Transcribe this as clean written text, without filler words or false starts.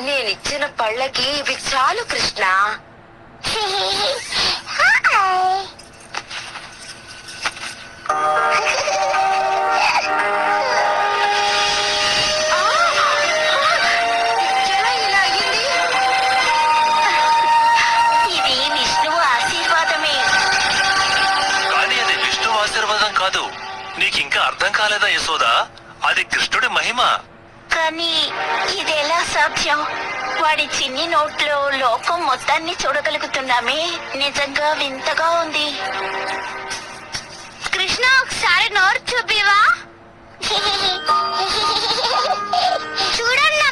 నేనిచ్చిన పళ్ళకి ఇవి చాలు కృష్ణ. ఎలా ఇలా అయింది? ఇది విష్ణువు ఆశీర్వాదమే. కానీ అది విష్ణు ఆశీర్వాదం కాదు. నీకింకా అర్థం కాలేదా యశోదా? అది కృష్ణుడి మహిమ. కానీ ఇదెలా సాధ్యం? వాడి చిన్ని నోట్లో లోకం మొత్తాన్ని చూడగలుగుతున్నామే. నిజంగా వింతగా ఉంది. కృష్ణ, ఒకసారి నోరు చూపివా? చూడన్నా.